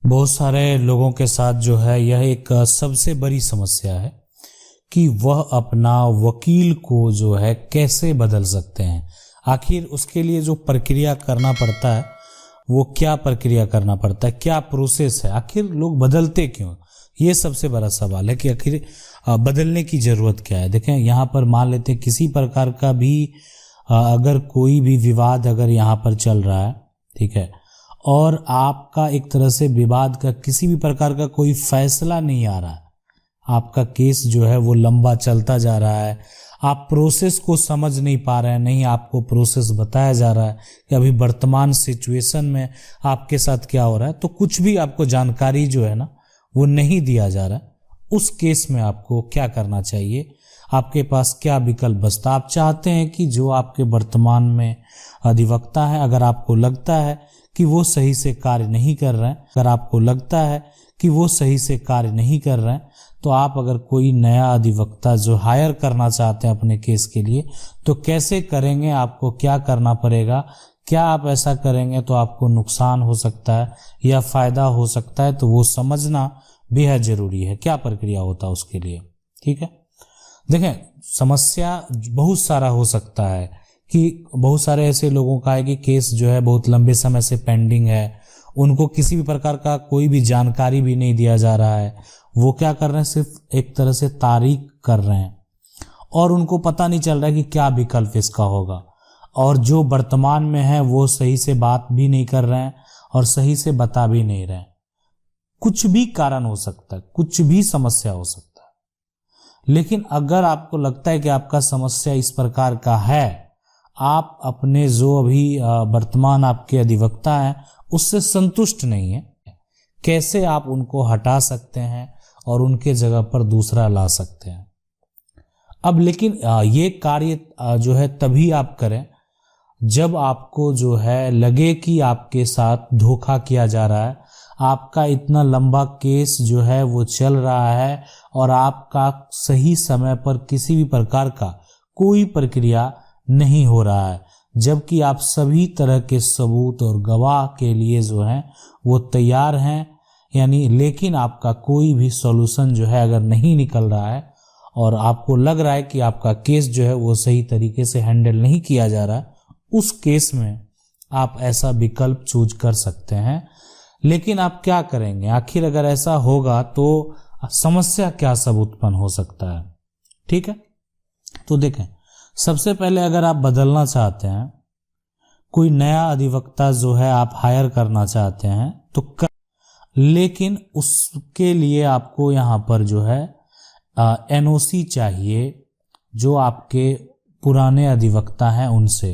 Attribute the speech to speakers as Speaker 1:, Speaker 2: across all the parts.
Speaker 1: बहुत सारे लोगों के साथ जो है यह एक सबसे बड़ी समस्या है कि वह अपना वकील को जो है कैसे बदल सकते हैं। आखिर उसके लिए जो प्रक्रिया करना पड़ता है वो क्या प्रक्रिया करना पड़ता है, क्या प्रोसेस है, आखिर लोग बदलते क्यों, ये सबसे बड़ा सवाल है कि आखिर बदलने की ज़रूरत क्या है। देखें, यहाँ पर मान लेते हैं किसी प्रकार का भी अगर कोई भी विवाद अगर यहाँ पर चल रहा है, ठीक है, और आपका एक तरह से विवाद का किसी भी प्रकार का कोई फैसला नहीं आ रहा है, आपका केस जो है वो लंबा चलता जा रहा है, आप प्रोसेस को समझ नहीं पा रहे हैं, नहीं आपको प्रोसेस बताया जा रहा है कि अभी वर्तमान सिचुएशन में आपके साथ क्या हो रहा है, तो कुछ भी आपको जानकारी जो है ना वो नहीं दिया जा रहा है। उस केस में आपको क्या करना चाहिए, आपके पास क्या विकल्प बचता। आप चाहते हैं कि जो आपके वर्तमान में अधिवक्ता है, अगर आपको लगता है कि वो सही से कार्य नहीं कर रहे हैं, अगर आपको लगता है कि वो सही से कार्य नहीं कर रहे हैं, तो आप अगर कोई नया अधिवक्ता जो हायर करना चाहते हैं अपने केस के लिए, तो कैसे करेंगे, आपको क्या करना पड़ेगा, क्या आप ऐसा करेंगे तो आपको नुकसान हो सकता है या फायदा हो सकता है, तो वो समझना बेहद जरूरी है, क्या प्रक्रिया होता है उसके लिए। ठीक है, देखें समस्या बहुत सारा हो सकता है कि बहुत सारे ऐसे लोगों का है कि केस जो है बहुत लंबे समय से पेंडिंग है, उनको किसी भी प्रकार का कोई भी जानकारी भी नहीं दिया जा रहा है, वो क्या कर रहे हैं, सिर्फ एक तरह से तारीख कर रहे हैं और उनको पता नहीं चल रहा है कि क्या विकल्प इसका होगा, और जो वर्तमान में है वो सही से बात भी नहीं कर रहे हैं और सही से बता भी नहीं रहे हैं। कुछ भी कारण हो सकता है, कुछ भी समस्या हो सकता है, लेकिन अगर आपको लगता है कि आपका समस्या इस प्रकार का है, आप अपने जो अभी वर्तमान आपके अधिवक्ता हैं उससे संतुष्ट नहीं है, कैसे आप उनको हटा सकते हैं और उनके जगह पर दूसरा ला सकते हैं। अब लेकिन ये कार्य जो है तभी आप करें जब आपको जो है लगे कि आपके साथ धोखा किया जा रहा है, आपका इतना लंबा केस जो है वो चल रहा है और आपका सही समय पर किसी भी प्रकार का कोई प्रक्रिया नहीं हो रहा है, जबकि आप सभी तरह के सबूत और गवाह के लिए जो हैं वो तैयार हैं, यानी लेकिन आपका कोई भी सॉल्यूशन जो है अगर नहीं निकल रहा है और आपको लग रहा है कि आपका केस जो है वो सही तरीके से हैंडल नहीं किया जा रहा है, उस केस में आप ऐसा विकल्प चूज कर सकते हैं। लेकिन आप क्या करेंगे, आखिर अगर ऐसा होगा तो समस्या क्या सब उत्पन्न हो सकता है। ठीक है, तो देखें, सबसे पहले अगर आप बदलना चाहते हैं, कोई नया अधिवक्ता जो है आप हायर करना चाहते हैं तो लेकिन उसके लिए आपको यहाँ पर जो है एनओसी चाहिए जो आपके पुराने अधिवक्ता हैं उनसे,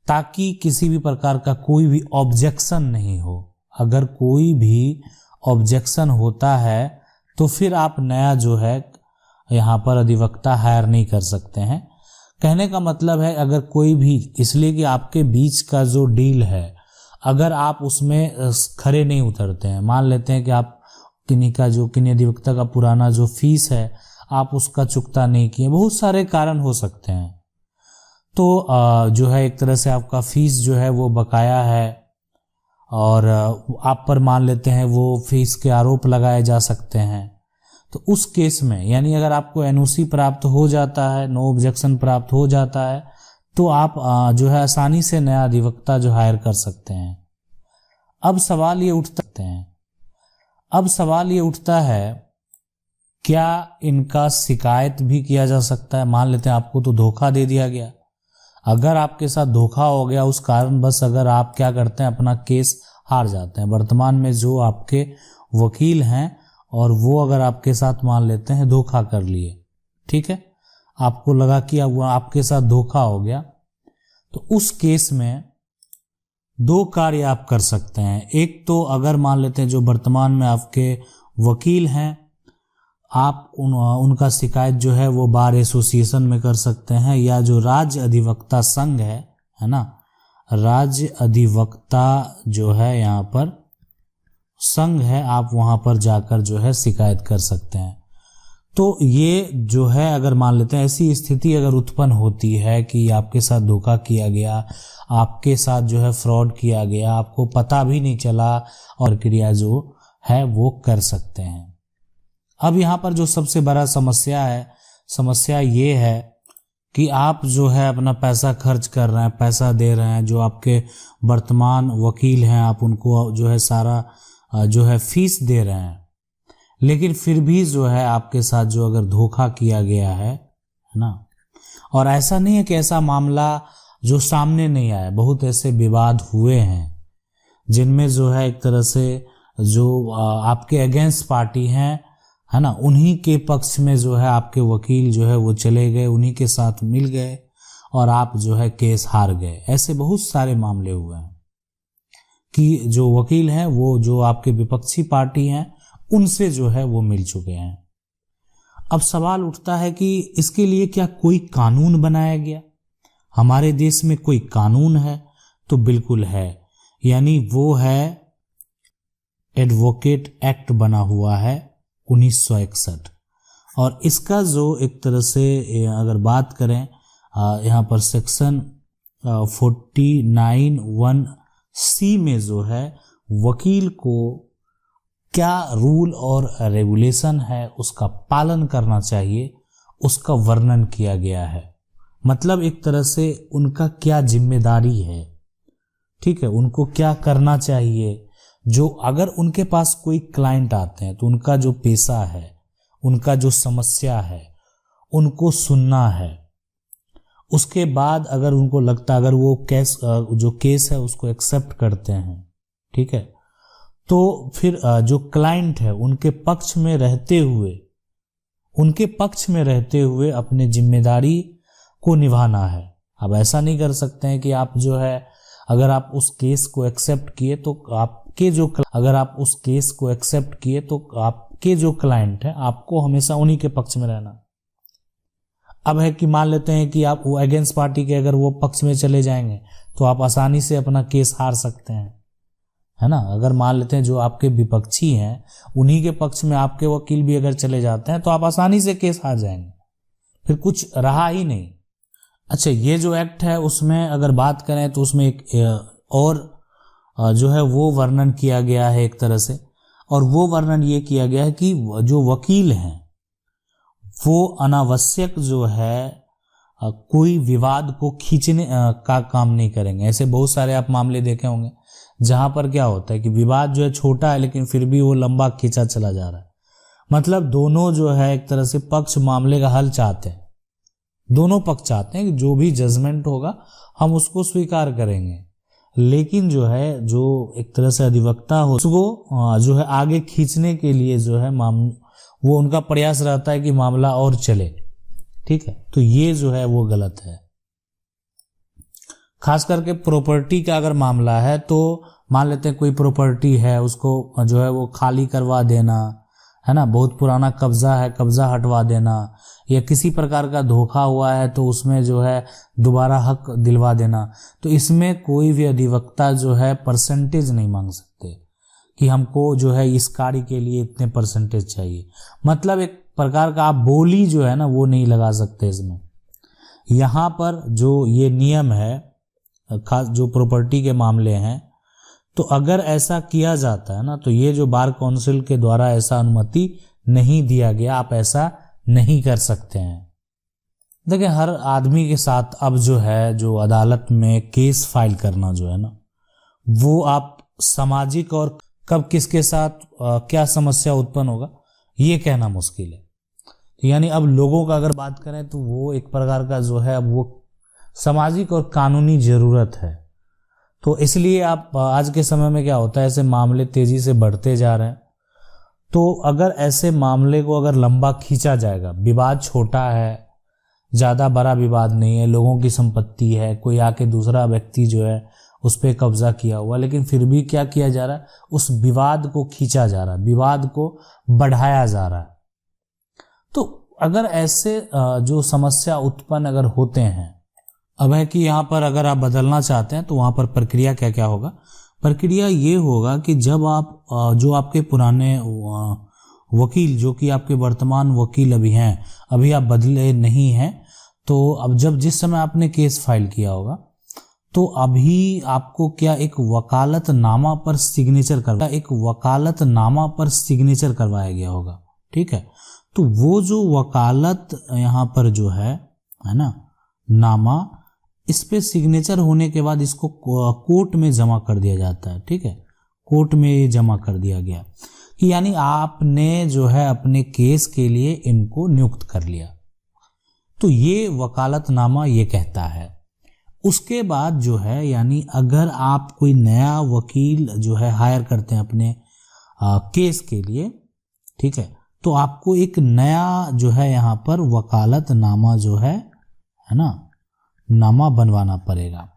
Speaker 1: ताकि किसी भी प्रकार का कोई भी ऑब्जेक्शन नहीं हो। अगर कोई भी ऑब्जेक्शन होता है तो फिर आप नया जो है यहाँ पर अधिवक्ता हायर नहीं कर सकते हैं। कहने का मतलब है अगर कोई भी, इसलिए कि आपके बीच का जो डील है अगर आप उसमें खरे नहीं उतरते हैं, मान लेते हैं कि आप किन्हीं अधिवक्ता का पुराना जो फीस है आप उसका चुकता नहीं किए, बहुत सारे कारण हो सकते हैं, तो जो है एक तरह से आपका फीस जो है वो बकाया है और आप पर मान लेते हैं वो फीस के आरोप लगाए जा सकते हैं। तो उस केस में यानी अगर आपको एनओसी प्राप्त हो जाता है, नो ऑब्जेक्शन प्राप्त हो जाता है, तो आप जो है आसानी से नया अधिवक्ता जो हायर कर सकते हैं। अब सवाल ये उठता है क्या इनका शिकायत भी किया जा सकता है। मान लेते हैं आपको तो धोखा दे दिया गया, अगर आपके साथ धोखा हो गया उस कारण बस अगर आप क्या करते हैं अपना केस हार जाते हैं, वर्तमान में जो आपके वकील हैं और वो अगर आपके साथ मान लेते हैं धोखा कर लिए, ठीक है, आपको लगा कि अब आपके साथ धोखा हो गया, तो उस केस में दो कार्य आप कर सकते हैं। एक तो अगर मान लेते हैं जो वर्तमान में आपके वकील हैं, आप उनका शिकायत जो है वो बार एसोसिएशन में कर सकते हैं, या जो राज्य अधिवक्ता संघ है ना, राज्य अधिवक्ता जो है यहाँ पर संघ है, आप वहाँ पर जाकर जो है शिकायत कर सकते हैं। तो ये जो है अगर मान लेते हैं ऐसी स्थिति अगर उत्पन्न होती है कि आपके साथ धोखा किया गया, आपके साथ जो है फ्रॉड किया गया, आपको पता भी नहीं चला और प्रक्रिया जो है वो कर सकते हैं। अब यहाँ पर जो सबसे बड़ा समस्या ये है कि आप जो है अपना पैसा खर्च कर रहे हैं, पैसा दे रहे हैं, जो आपके वर्तमान वकील हैं आप उनको जो है सारा जो है फीस दे रहे हैं, लेकिन फिर भी जो है आपके साथ जो अगर धोखा किया गया है ना, और ऐसा नहीं है कि ऐसा मामला जो सामने नहीं आया, बहुत ऐसे विवाद हुए हैं जिनमें जो है एक तरह से जो आपके अगेंस्ट पार्टी हैं है ना, उन्हीं के पक्ष में जो है आपके वकील जो है वो चले गए, उन्हीं के साथ मिल गए और आप जो है केस हार गए। ऐसे बहुत सारे मामले हुए हैं कि जो वकील हैं वो जो आपके विपक्षी पार्टी हैं उनसे जो है वो मिल चुके हैं। अब सवाल उठता है कि इसके लिए क्या कोई कानून बनाया गया? हमारे देश में कोई कानून है? तो बिल्कुल है, यानी वो है एडवोकेट एक्ट बना हुआ है 1961, और इसका जो एक तरह से अगर बात करें यहाँ पर सेक्शन 49(1)(c) में जो है वकील को क्या रूल और रेगुलेशन है उसका पालन करना चाहिए, उसका वर्णन किया गया है। मतलब एक तरह से उनका क्या जिम्मेदारी है, ठीक है, उनको क्या करना चाहिए। जो अगर उनके पास कोई क्लाइंट आते हैं तो उनका जो पेशा है, उनका जो समस्या है, उनको सुनना है। उसके बाद अगर उनको लगता, अगर वो जो केस है उसको एक्सेप्ट करते हैं, ठीक है, तो फिर जो क्लाइंट है उनके पक्ष में रहते हुए अपने जिम्मेदारी को निभाना है। अब ऐसा नहीं कर सकते हैं कि आप जो है अगर आप उस केस को एक्सेप्ट किए तो आपके जो क्लाइंट है आपको हमेशा उन्हीं के पक्ष में रहना। अब है कि मान लेते हैं कि आप वो अगेंस्ट पार्टी के अगर वो पक्ष में चले जाएंगे तो आप आसानी से अपना केस हार सकते हैं, है ना। अगर मान लेते हैं जो आपके विपक्षी हैं उन्हीं के पक्ष में आपके वकील भी अगर चले जाते हैं तो आप आसानी से केस हार जाएंगे, फिर कुछ रहा ही नहीं। अच्छा, ये जो एक्ट है उसमें अगर बात करें तो उसमें एक और जो है वो वर्णन किया गया है एक तरह से, और वो वर्णन ये किया गया है कि जो वकील हैं वो अनावश्यक जो है कोई विवाद को खींचने का काम नहीं करेंगे। ऐसे बहुत सारे आप मामले देखे होंगे जहां पर क्या होता है कि विवाद जो है छोटा है लेकिन फिर भी वो लंबा खींचा चला जा रहा है। मतलब दोनों जो है एक तरह से पक्ष मामले का हल चाहते हैं, दोनों पक्ष चाहते हैं कि जो भी जजमेंट होगा हम उसको स्वीकार करेंगे, लेकिन जो है जो एक तरह से अधिवक्ता हो उसको जो है आगे खींचने के लिए जो है वो उनका प्रयास रहता है कि मामला और चले, ठीक है। तो ये जो है वो गलत है। खास करके प्रॉपर्टी का अगर मामला है तो मान लेते हैं कोई प्रॉपर्टी है उसको जो है वो खाली करवा देना, है ना, बहुत पुराना कब्जा है, कब्जा हटवा देना, या किसी प्रकार का धोखा हुआ है तो उसमें जो है दोबारा हक दिलवा देना। तो इसमें कोई भी अधिवक्ता जो है परसेंटेज नहीं मांग सकते कि हमको जो है इस कार्य के लिए इतने परसेंटेज चाहिए। मतलब एक प्रकार का आप बोली जो है ना वो नहीं लगा सकते इसमें। यहाँ पर जो ये नियम है खास जो प्रॉपर्टी के मामले हैं, तो अगर ऐसा किया जाता है ना तो ये जो बार काउंसिल के द्वारा ऐसा अनुमति नहीं दिया गया, आप ऐसा नहीं कर सकते हैं। देखिए हर आदमी के साथ अब जो है जो अदालत में केस फाइल करना जो है ना वो आप सामाजिक और कब किसके साथ क्या समस्या उत्पन्न होगा ये कहना मुश्किल है। तो यानी अब लोगों का अगर बात करें तो वो एक प्रकार का जो है अब वो सामाजिक और कानूनी जरूरत है। तो इसलिए आप आज के समय में क्या होता है ऐसे मामले तेजी से बढ़ते जा रहे हैं। तो अगर ऐसे मामले को अगर लंबा खींचा जाएगा, विवाद छोटा है, ज़्यादा बड़ा विवाद नहीं है, लोगों की संपत्ति है, कोई आके दूसरा व्यक्ति जो है उस पर कब्जा किया हुआ, लेकिन फिर भी क्या किया जा रहा है उस विवाद को खींचा जा रहा है, विवाद को बढ़ाया जा रहा है। तो अगर ऐसे जो समस्या उत्पन्न अगर होते हैं, अब है कि यहाँ पर अगर आप बदलना चाहते हैं तो वहाँ पर प्रक्रिया क्या क्या होगा। प्रक्रिया ये होगा कि जब आप जो आपके पुराने वकील जो कि आपके वर्तमान वकील अभी हैं, अभी आप बदले नहीं हैं, तो अब जब जिस समय आपने केस फाइल किया होगा तो अभी आपको क्या एक वकालतनामा पर सिग्नेचर करवाया गया होगा, ठीक है। तो वो जो वकालत यहाँ पर जो है ना नामा, इस पे सिग्नेचर होने के बाद इसको कोर्ट में जमा कर दिया जाता है, ठीक है। कोर्ट में जमा कर दिया गया कि यानी आपने जो है अपने केस के लिए इनको नियुक्त कर लिया। तो ये वकालतनामा ये कहता है। उसके बाद जो है यानी अगर आप कोई नया वकील जो है हायर करते हैं अपने केस के लिए, ठीक है, तो आपको एक नया जो है यहाँ पर वकालतनामा जो है ना नामा बनवाना पड़ेगा।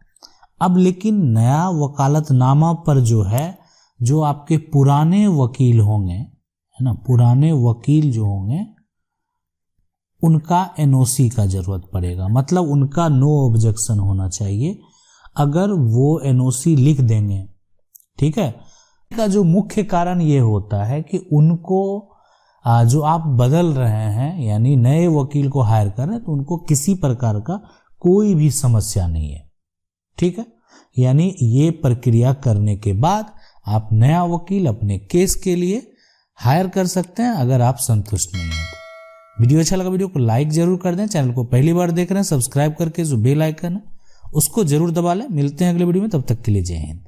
Speaker 1: अब लेकिन नया वकालतनामा पर जो है जो आपके पुराने वकील होंगे, है ना, पुराने वकील जो होंगे उनका एनओसी का जरूरत पड़ेगा, मतलब उनका नो ऑब्जेक्शन होना चाहिए। अगर वो एनओसी लिख देंगे, ठीक है, का जो मुख्य कारण ये होता है कि उनको जो आप बदल रहे हैं यानी नए वकील को हायर कर रहे हैं तो उनको किसी प्रकार का कोई भी समस्या नहीं है, ठीक है। यानी ये प्रक्रिया करने के बाद आप नया वकील अपने केस के लिए हायर कर सकते हैं अगर आप संतुष्ट नहीं हैं। वीडियो अच्छा लगा, वीडियो को लाइक जरूर कर दें। चैनल को पहली बार देख रहे हैं सब्सक्राइब करके जो बेल आइकन है उसको जरूर दबा लें। मिलते हैं अगले वीडियो में, तब तक के लिए जय हिंद।